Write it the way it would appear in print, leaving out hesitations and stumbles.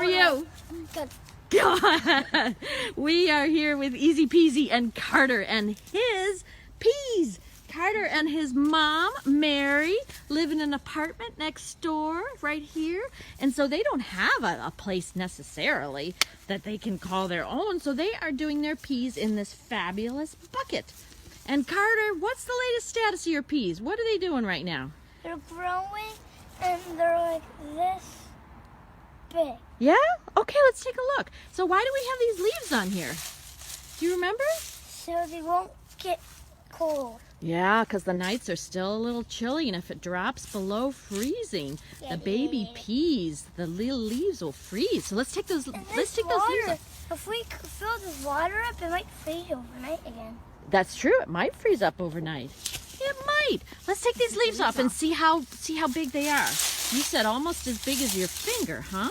you? Good. God. We are here with Easy-Peasy and Carter and his peas. Carter and his mom, Mary, live in an apartment next door right here. And so they don't have a place necessarily that they can call their own. So they are doing their peas in this fabulous bucket. And Carter, what's the latest status of your peas? What are they doing right now? They're growing and they're like this big. Yeah? Okay, let's take a look. So why do we have these leaves on here? Do you remember? So they won't get cold. Yeah, because the nights are still a little chilly, and if it drops below freezing, the baby peas, the little leaves will freeze. So let's take those. Let's take those leaves off. If we fill this water up, it might freeze overnight again. That's true. It might freeze up overnight. It might. Let's take these leaves off and see how big they are. You said almost as big as your finger, huh?